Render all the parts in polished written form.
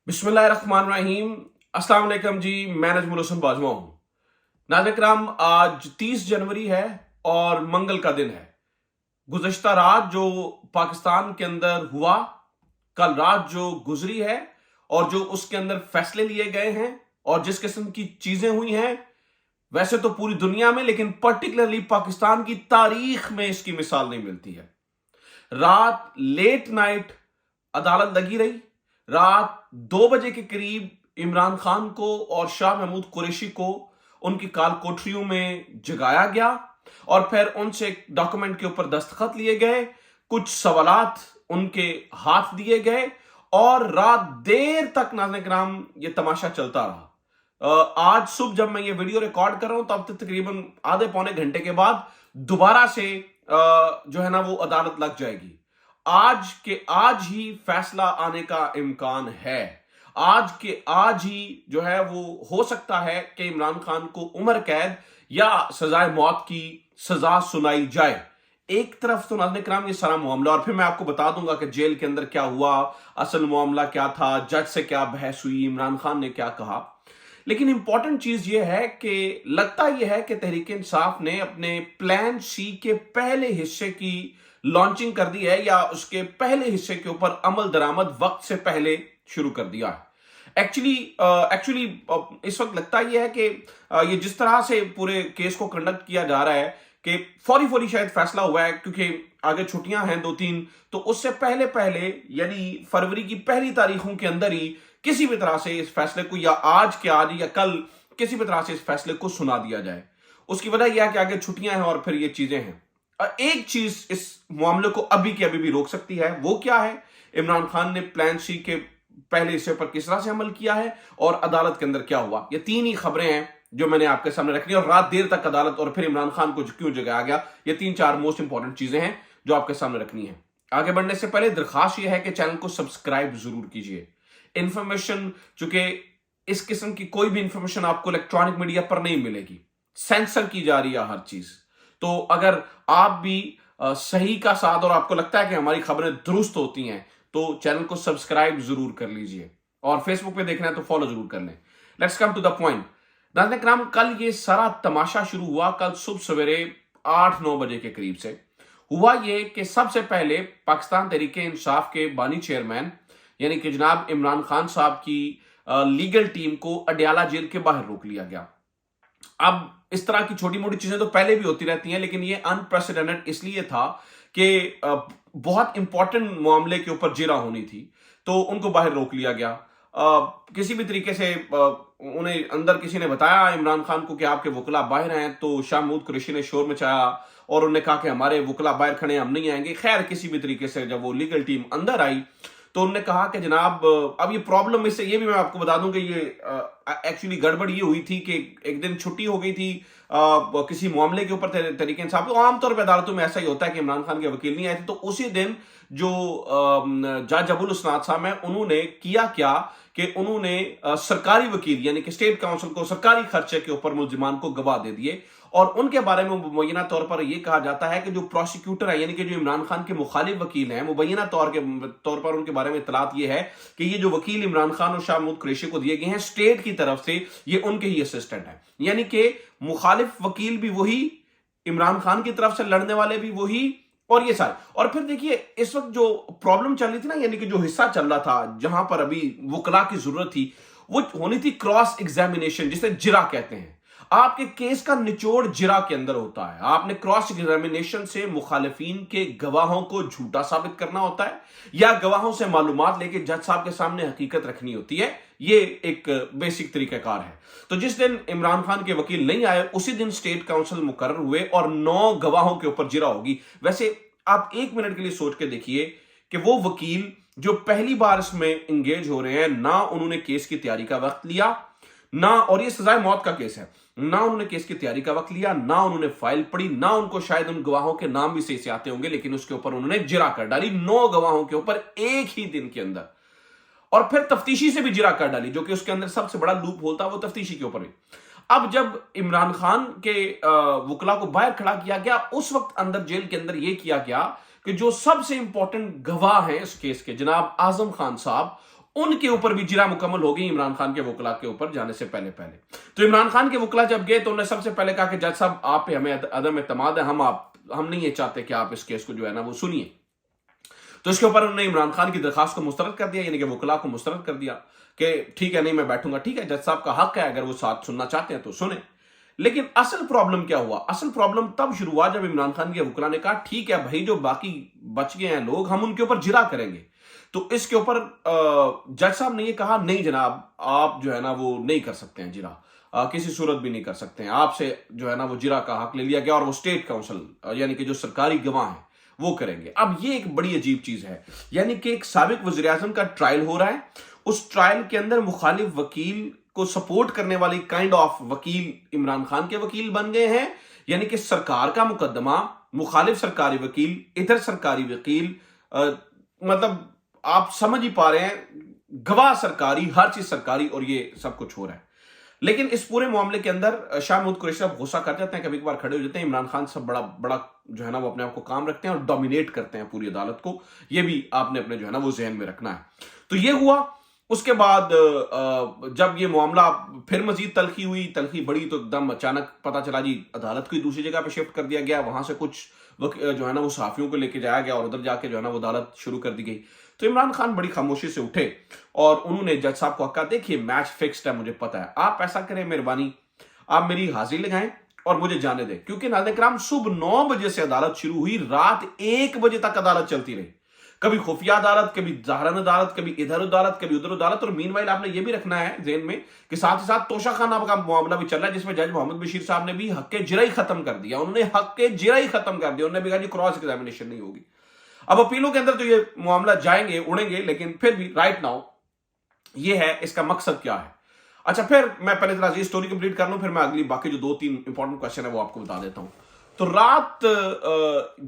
बिस्मिल्लाहिर्रहमानिर्रहीम। अस्सलाम वालेकुम जी, मैं नजमुल हसन बाजवा हूँ। नाज़रीन किराम, आज 30 जनवरी है और मंगल का दिन है। गुज़श्ता रात जो पाकिस्तान के अंदर हुआ, कल रात जो गुजरी है और जो उसके अंदर फैसले लिए गए हैं और जिस किस्म की चीजें हुई हैं, वैसे तो पूरी दुनिया में लेकिन पर्टिकुलरली पाकिस्तान की तारीख में इसकी मिसाल नहीं मिलती है। रात लेट नाइट अदालत लगी रही। रात 2 बजे के करीब इमरान खान को और शाह महमूद कुरैशी को उनकी काल कोठरियों में जगाया गया और फिर उनसे डॉक्यूमेंट के ऊपर दस्तखत लिए गए, कुछ सवालात उनके हाथ दिए गए और रात देर तक नाज़रीन किराम ये तमाशा चलता रहा। आज सुबह जब मैं ये वीडियो रिकॉर्ड कर रहा हूं तब तक तकरीबन आधे पौने घंटे के बाद दोबारा से जो है ना वो अदालत लग जाएगी। आज के आज ही फैसला आने का इम्कान है। आज के आज ही जो है वो हो सकता है कि इमरान खान को उम्र कैद या सजाए मौत की सजा सुनाई जाए। एक तरफ तो नाज़रीन किराम ये सारा मामला, और फिर मैं आपको बता दूंगा कि जेल के अंदर क्या हुआ, असल मामला क्या था, जज से क्या बहस हुई, इमरान खान ने क्या कहा। लेकिन इंपॉर्टेंट चीज ये है कि लगता यह है कि तहरीक इंसाफ ने अपने प्लान सी के पहले हिस्से की लॉन्चिंग कर दी है या उसके पहले हिस्से के ऊपर अमल दरामद वक्त से पहले शुरू कर दिया है। एक्चुअली इस वक्त लगता यह है कि ये जिस तरह से पूरे केस को कंडक्ट किया जा रहा है कि फौरी शायद फैसला हुआ है, क्योंकि आगे छुट्टियां हैं 2-3, तो उससे पहले पहले यानी फरवरी की पहली तारीखों के अंदर ही किसी भी तरह से इस फैसले को या आज के आज या कल किसी भी तरह से इस फैसले को सुना दिया जाए। उसकी वजह यह है कि आगे छुट्टियां हैं और फिर ये चीजें हैं। एक चीज इस मामले को अभी के अभी भी रोक सकती है, वो क्या है? इमरान खान ने प्लान सी के पहले हिस्से पर किस तरह से अमल किया है और अदालत के अंदर क्या हुआ। ये 3 ही खबरें हैं जो मैंने आपके सामने रखनी है, और रात देर तक अदालत और फिर इमरान खान को क्यों जगाया गया, ये 3-4 मोस्ट इंपॉर्टेंट चीजें हैं जो आपके सामने रखनी है। आगे बढ़ने से पहले दरखास्त यह है कि चैनल को सब्सक्राइब जरूर कीजिए। इंफॉर्मेशन, चूंकि इस किस्म की कोई भी इंफॉर्मेशन आपको इलेक्ट्रॉनिक मीडिया पर नहीं मिलेगी, सेंसर की जा रही है हर चीज। तो अगर आप भी सही का साथ और आपको लगता है कि हमारी खबरें दुरुस्त होती हैं तो चैनल को सब्सक्राइब जरूर कर लीजिए, और फेसबुक पे देखना है तो फॉलो जरूर कर लें। Let's come to the point. नाज़रीन किराम, कल ये सारा तमाशा शुरू हुआ कल सुबह सवेरे 8-9 बजे के करीब से। हुआ ये कि सबसे पहले पाकिस्तान तहरीक इंसाफ के बानी चेयरमैन यानी कि जनाब इमरान खान साहब की लीगल टीम को अडयाला जेल के बाहर रोक लिया गया। अब इस तरह की छोटी मोटी चीजें तो पहले भी होती रहती हैं, लेकिन ये अनप्रेसिडेंटेड इसलिए था कि बहुत इंपॉर्टेंट मामले के ऊपर जिरा होनी थी, तो उनको बाहर रोक लिया गया। किसी भी तरीके से उन्हें अंदर किसी ने बताया इमरान खान को कि आपके वकला बाहर हैं, तो शाह महमूद कुरैशी ने शोर मचाया और उन्होंने कहा कि हमारे वकला बाहर खड़े, हम नहीं आएंगे। खैर, किसी भी तरीके से जब वो लीगल टीम अंदर आई तो उन्होंने कहा कि जनाब, अब ये प्रॉब्लम इससे ये भी मैं आपको बता दूं कि ये एक्चुअली गड़बड़ ये हुई थी कि एक दिन छुट्टी हो गई थी किसी मामले के ऊपर तहरीक इंसाफ। तो आमतौर पर अदालतों में ऐसा ही होता है कि इमरान खान के वकील नहीं आए थे, तो उसी दिन जो जज अबुल उसनाद साहब हैं उन्होंने किया क्या कि उन्होंने सरकारी वकील यानी कि स्टेट काउंसिल को सरकारी खर्चे के ऊपर मुलजिमान को गवाह दे दिए, और उनके बारे में मुबैना तौर पर यह कहा जाता है कि जो प्रोसिक्यूटर है यानी कि जो इमरान खान के मुखालिफ वकील हैं, मुबैना तौर पर उनके बारे में इतलात यह है कि ये जो वकील इमरान खान और शाह महमूद कुरैशी को दिए गए हैं स्टेट की तरफ से, ये उनके ही असिस्टेंट हैं। यानी कि मुखालिफ वकील भी वही, इमरान खान की तरफ से लड़ने वाले भी वही, और ये सारे। और फिर देखिए, इस वक्त जो प्रॉब्लम चल रही थी ना, यानी कि जो हिस्सा चल रहा था जहां पर अभी वकला की जरूरत थी, वो होनी थी क्रॉस एग्जामिनेशन, जिसे जिरा कहते हैं। आपके केस का निचोड़ जिरा के अंदर होता है। आपने क्रॉस एग्जामिनेशन से मुखालिफिन के गवाहों को झूठा साबित करना होता है या गवाहों से मालूमात लेके जज साहब के सामने हकीकत रखनी होती है। ये एक बेसिक तरीकाकार है। तो जिस दिन इमरान खान के वकील नहीं आए उसी दिन स्टेट काउंसिल मुकर्रर हुए और 9 गवाहों के ऊपर जिरा होगी। वैसे आप 1 मिनट के लिए सोच के देखिए कि वो वकील जो पहली बार इसमें इंगेज हो रहे हैं, ना उन्होंने केस की तैयारी का वक्त लिया, ना, और ये सजाए मौत का केस है, ना उन्होंने केस की तैयारी का वक्त लिया, ना उन्होंने फाइल पढ़ी, ना उनको शायद उन गवाहों के नाम भी सही से आते होंगे, लेकिन उसके ऊपर उन्होंने जिरा कर डाली 9 गवाहों के ऊपर एक ही दिन के अंदर। और फिर तफ्तीशी से भी जिरा कर डाली, जो कि उसके अंदर सबसे बड़ा लूप होल था, वो तफ्तीशी के ऊपर भी। अब जब इमरान खान के वकला को बाहर खड़ा किया गया, उस वक्त अंदर जेल के अंदर यह किया गया कि जो सबसे इंपॉर्टेंट गवाह हैं इस केस के, जनाब आजम खान साहब, उनके ऊपर भी जिरा मुकम्मल हो गई इमरान खान के वकला के ऊपर जाने से पहले पहले। तो इमरान खान के वकला जब गए तो उन्होंने सबसे पहले कहा कि जज साहब आप पे हमें अदम एतमाद है, हम नहीं ये चाहते कि आप इस केस को जो है ना वो सुनिए। तो इसके ऊपर उन्होंने इमरान खान की दरखास्त को मुस्तरद कर दिया, यानी कि वकला को मुस्तरद कर दिया कि ठीक है, नहीं मैं बैठूंगा, ठीक है, जज साहब का हक है, अगर वो साथ सुनना चाहते हैं तो सुने। लेकिन असल प्रॉब्लम क्या हुआ? असल प्रॉब्लम तब शुरू हुआ जब इमरान खान के वकला ने कहा ठीक है भाई, जो बाकी बच गए हैं लोग, हम उनके ऊपर जिरा करेंगे। तो इसके ऊपर जज साहब ने ये कहा नहीं जनाब, आप जो है ना वो नहीं कर सकते हैं जिरा, किसी सूरत भी नहीं कर सकते हैं, आपसे जो है ना वो जिरा का हक ले लिया गया और वो स्टेट काउंसिल यानी कि जो सरकारी गवाह है वो करेंगे। अब ये एक बड़ी अजीब चीज है, यानी कि एक साबिक वज़ीर-ए-आज़म का ट्रायल हो रहा है, उस ट्रायल के अंदर मुखालिफ वकील को सपोर्ट करने वाली काइंड ऑफ वकील इमरान खान के वकील बन गए हैं, यानी कि सरकार का मुकदमा, मुखालिफ सरकारी वकील, इधर सरकारी वकील, मतलब आप समझ ही पा रहे हैं, गवाह सरकारी, हर चीज सरकारी, और ये सब कुछ हो रहा है। लेकिन इस पूरे मामले के अंदर शाह महमूद कुरैशी साहब गुस्सा कर जाते हैं, कभी कभार खड़े हो जाते हैं। इमरान खान सब बड़ा बड़ा जो है ना वो अपने आप को काम रखते हैं और डोमिनेट करते हैं पूरी अदालत को, ये भी आपने अपने जो है ना वो जहन में रखना है। तो ये हुआ। उसके बाद जब ये मामला फिर मजीद तलखी हुई, तलखी बढ़ी, तो एकदम अचानक पता चला जी अदालत को दूसरी जगह पे शिफ्ट कर दिया गया, वहां से कुछ जो है ना वो सहाफियों को लेके जाया गया और उधर जाके जो है ना वो अदालत शुरू कर दी गई। तो इमरान खान बड़ी खामोशी से उठे और उन्होंने जज साहब को कहा देखिए मैच फिक्स्ड है, मुझे पता है, आप ऐसा करें मेहरबानी, आप मेरी हाजिरी लगाएं और मुझे जाने दें, क्योंकि नाज़रीन किराम सुबह 9 बजे से अदालत शुरू हुई, रात 1 बजे तक अदालत चलती रही। कभी खुफिया अदालत, कभी ज़ाहरन अदालत, कभी इधर अदालत, कभी उधर अदालत। और मीनवाइल आपने ये भी रखना है ज़हन में कि साथ ही साथ तोशा खाना का मामला भी चल रहा है, जिसमें जज मोहम्मद बशीर साहब ने भी हक जिरा ही खत्म कर दिया। उन्होंने हक जिरा ही खत्म कर दिया, उन्होंने भी कहा जी क्रॉस एग्जामिनेशन नहीं होगी। अब अपीलों के अंदर तो ये मामला जाएंगे, उड़ेंगे, लेकिन फिर भी राइट नाउ ये है, इसका मकसद क्या है। अच्छा, फिर मैं पहले जरा ये स्टोरी कंप्लीट कर लूं, फिर मैं अगली बाकी जो 2-3 इंपॉर्टेंट क्वेश्चन है वो आपको बता देता हूं। तो रात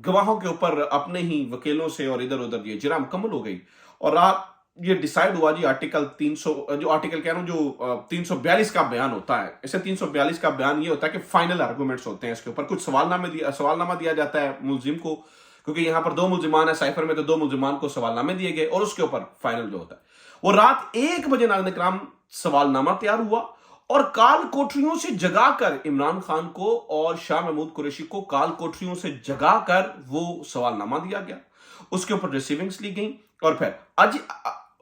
गवाहों के ऊपर अपने ही वकीलों से और इधर उधर ये जिरा मुकम्मल हो गई और रात ये डिसाइड हुआ जी आर्टिकल 300 जो आर्टिकल कह रहा हूं जो 342 का बयान होता है, इसे 342 का बयान ये होता है कि फाइनल आर्गूमेंट्स होते हैं, इसके ऊपर कुछ सवालनामा दिया जाता है मुलजिम को, क्योंकि यहां पर 2 मुलजिमान है साइफर में, तो 2 मुलजिमान को सवालनामे दिए गए और उसके ऊपर फाइनल जो होता है वो रात 1 बजे नाज़रीन किराम सवालनामा तैयार हुआ और काल कोठरियों से जगाकर इमरान खान को और शाह महमूद कुरैशी को काल कोठरियों से जगाकर वो सवालनामा दिया गया, उसके ऊपर रिसीविंग्स ली गई। और फिर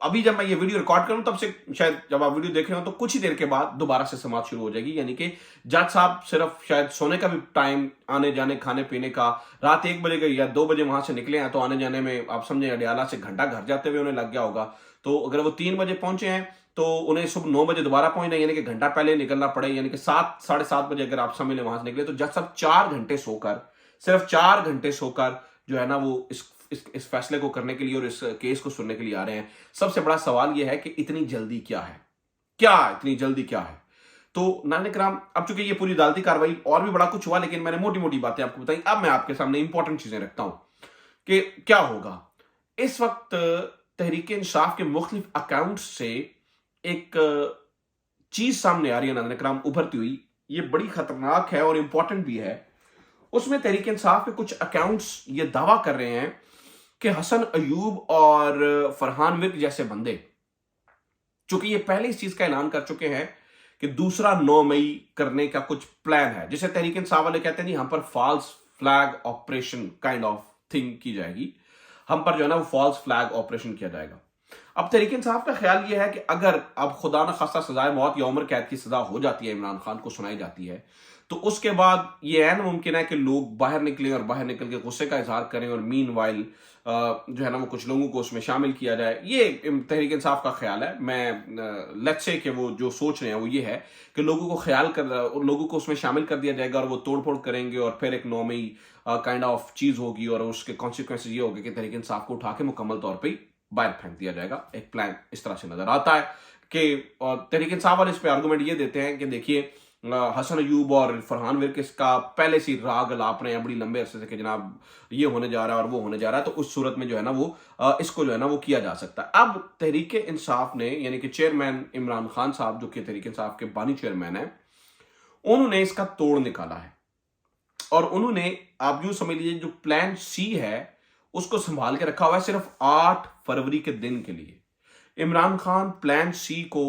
अभी जब मैं ये वीडियो रिकॉर्ड करूं तब से शायद जब आप वीडियो देख रहे हो तो कुछ ही देर के बाद दोबारा से समाप्त शुरू हो जाएगी, यानी कि जज साहब सिर्फ शायद सोने का भी टाइम, आने जाने खाने पीने का, रात 1 बजे गए या 2 बजे वहां से निकले हैं तो आने जाने में आप समझे अडियाला से घंटा घर जाते हुए उन्हें लग गया होगा। तो अगर वो 3 बजे पहुंचे हैं तो उन्हें सुबह 9 बजे दोबारा पहुंचना, यानी कि घंटा पहले निकलना पड़े, यानी कि 7 साढ़े 7 बजे अगर आप समय ले वहां से निकले तो जज साहब 4 घंटे सोकर, सिर्फ 4 घंटे सोकर जो है ना वो इस फैसले को करने के लिए और इस केस को सुनने के लिए आ रहे हैं। सबसे बड़ा सवाल यह है कि इतनी जल्दी क्या है, इतनी जल्दी क्या है। तो नाज़रीन किराम, अब चूंकि ये पूरी अदालती कार्रवाई और भी बड़ा कुछ हुआ, लेकिन मैंने मोटी मोटी बातें आपको बताई। अब मैं आपके सामने इंपॉर्टेंट चीजें रखता हूं कि क्या होगा। इस वक्त तहरीक इंसाफ के मुख्तलिफ अकाउंट से एक चीज सामने आ रही है नाज़रीन किराम, उभरती हुई, ये बड़ी खतरनाक है और इंपॉर्टेंट भी है। उसमें तहरीक इंसाफ के कुछ अकाउंट्स ये दावा कर रहे हैं कि हसन अयूब और फरहान विर्क जैसे बंदे, चूंकि ये पहले इस चीज का ऐलान कर चुके हैं कि दूसरा 9 मई करने का कुछ प्लान है, जिसे तहरीक इंसाफ वाले कहते हैं हम पर false flag operation kind of thing की जाएगी, हम पर जो है ना वो फॉल्स फ्लैग ऑपरेशन किया जाएगा। अब तहरीक इंसाफ का ख्याल यह है कि अगर अब खुदा न खास्ता सजाए मौत या उम्र कैद की सजा हो जाती है, इमरान खान को सुनाई जाती है, तो उसके बाद ये ऐन मुमकिन है कि लोग बाहर निकलें और बाहर निकल के गुस्से का इजहार करें और मीनवाइल जो है ना वो कुछ लोगों को उसमें शामिल किया जाए। ये तहरीक इंसाफ का ख्याल है। मैं लेट्स से कि वो जो सोच रहे हैं वो ये है कि लोगों को उसमें शामिल कर दिया जाएगा और वो तोड़फोड़ करेंगे और फिर एक 9 मई काइंड ऑफ चीज होगी और उसके कॉन्सिक्वेंसेज ये होगा कि तहरीक इंसाफ को उठा के मुकम्मल तौर पर बाहर फेंक दिया जाएगा। एक प्लान इस तरह से नजर आता है कि तहरीक इंसाफ वाले इस पे आर्गुमेंट ये देते हैं कि देखिए हसन अयूब और फरहान विर्क इसका पहले से राग लाप रहे हैं बड़ी लंबे अरसे से कि जनाब ये होने जा रहा है और वो होने जा रहा है, तो उस सूरत में जो है ना वो इसको जो है ना वो किया जा सकता है। अब तहरीक इंसाफ ने, यानी कि चेयरमैन इमरान खान साहब जो कि तहरीक इंसाफ के बानी चेयरमैन है, उन्होंने इसका तोड़ निकाला है और उन्होंने, आप यूं समझ लीजिए, जो प्लान सी है उसको संभाल के रखा हुआ है सिर्फ 8 फरवरी के दिन के लिए। इमरान खान प्लान सी को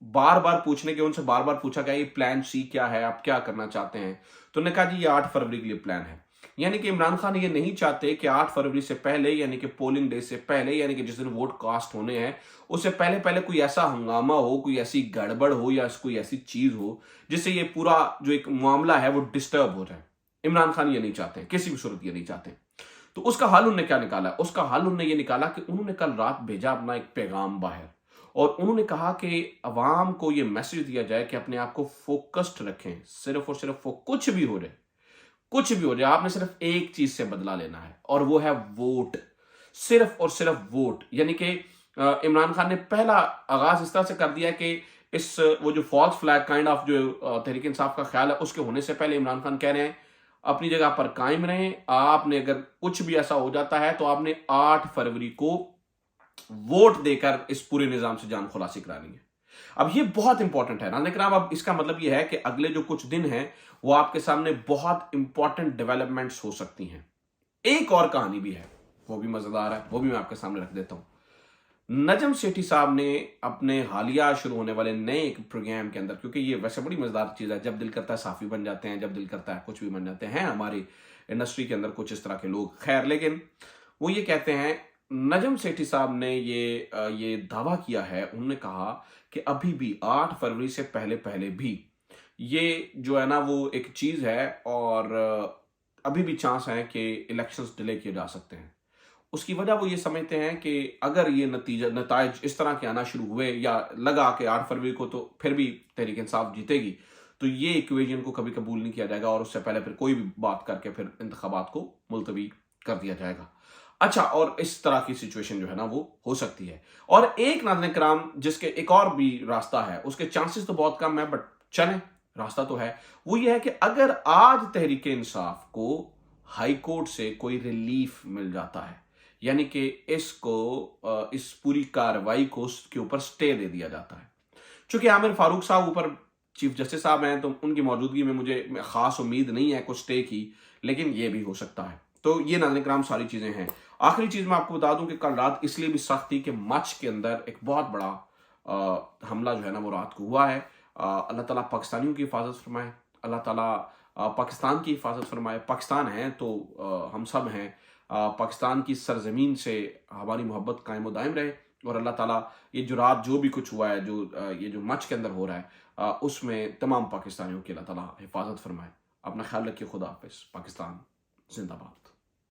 बार बार पूछने के, उनसे बार बार पूछा गया ये प्लान सी क्या है, आप क्या करना चाहते हैं, तो उन्होंने कहा जी ये 8 फरवरी के लिए प्लान है। यानी कि इमरान खान ये नहीं चाहते कि 8 फरवरी से पहले, यानी कि पोलिंग डे से पहले, यानी कि जिस दिन वोट कास्ट होने हैं उससे पहले पहले कोई ऐसा हंगामा हो, कोई ऐसी गड़बड़ हो या कोई ऐसी चीज हो जिससे ये पूरा जो एक मामला है वो डिस्टर्ब हो जाए। इमरान खान ये नहीं चाहते, किसी भी सूरत ये नहीं चाहते। तो उसका हल उन्होंने क्या निकाला? उसका हल उन्होंने ये निकाला कि उन्होंने कल रात भेजा अपना एक पैगाम बाहर, और उन्होंने कहा कि अवाम को ये मैसेज दिया जाए कि अपने आप को फोकस्ड रखें, सिर्फ और सिर्फ कुछ भी हो जाए, कुछ भी हो जाए, आपने सिर्फ एक चीज से बदला लेना है और वो है वोट, सिर्फ और सिर्फ वोट। यानी कि इमरान खान ने पहला आगाज इस तरह से कर दिया है कि इस वो जो फॉल्स फ्लैग काइंड ऑफ जो तहरीक इंसाफ का ख्याल है उसके होने से पहले इमरान खान कह रहे हैं अपनी जगह पर कायम रहें, आपने अगर कुछ भी ऐसा हो जाता है तो आपने 8 फरवरी को वोट देकर इस पूरे निजाम से जान खुलासी करानी है। अब ये बहुत इंपॉर्टेंट है नाज़रीन किराम। अब इसका मतलब ये है कि अगले जो कुछ दिन हैं वो आपके सामने बहुत इंपॉर्टेंट डेवलपमेंट्स हो सकती हैं। एक और कहानी भी है, वो भी मजेदार है, वो भी मैं आपके सामने रख देता हूं। नजम सेठी साहब ने अपने हालिया शुरू होने वाले नए एक प्रोग्राम के अंदर, क्योंकि ये वैसे बड़ी मजेदार चीज है, जब दिल करता है साफी बन जाते हैं, जब दिल करता है कुछ भी बन जाते हैं हमारी इंडस्ट्री के अंदर कुछ इस तरह के लोग। खैर, लेकिन वो ये कहते हैं, नजम सेठी साहब ने ये दावा किया है, उन्होंने कहा कि अभी भी 8 फरवरी से पहले पहले भी ये जो है ना वो एक चीज है, और अभी भी चांस है कि इलेक्शंस डिले किए जा सकते हैं। उसकी वजह वो ये समझते हैं कि अगर ये नताइज इस तरह के आना शुरू हुए या लगा कि 8 फरवरी को तो फिर भी तहरीक इंसाफ जीतेगी, तो ये इक्वेशन को कभी कबूल नहीं किया जाएगा और उससे पहले फिर कोई भी बात करके फिर इंतखाबात को मुलतवी कर दिया जाएगा। अच्छा, और इस तरह की सिचुएशन जो है ना वो हो सकती है। और एक नाज़रीन कराम जिसके एक और भी रास्ता है, उसके चांसेस तो बहुत कम है बट चले, रास्ता तो है। वो ये है कि अगर आज तहरीक इंसाफ को हाई कोर्ट से कोई रिलीफ मिल जाता है, यानी कि इसको इस पूरी कार्रवाई को के ऊपर स्टे दे दिया जाता है। चूंकि आमिर फारूक साहब ऊपर चीफ जस्टिस साहब हैं तो उनकी मौजूदगी में मुझे खास उम्मीद नहीं है कुछ स्टे की, लेकिन ये भी हो सकता है। तो ये नाज़रीन किराम सारी चीजें हैं। आखिरी चीज मैं आपको बता दूं कि कल रात इसलिए भी सख्त थी कि मच के अंदर एक बहुत बड़ा हमला जो है ना वो रात को हुआ है। अल्लाह ताला पाकिस्तानियों की हिफाजत फरमाए, अल्लाह ताला पाकिस्तान की हिफाजत फरमाए। पाकिस्तान है तो हम सब हैं, पाकिस्तान की सरजमीन से हमारी मोहब्बत कायम दायम रहे, और अल्लाह ताला ये जो रात जो भी कुछ हुआ है, जो ये जो मच के अंदर हो रहा है, उसमें तमाम पाकिस्तानियों की अल्लाह ताला हिफाजत फरमाए। अपना ख्याल रखिए, खुदा हाफिज़। पाकिस्तान जिंदाबाद।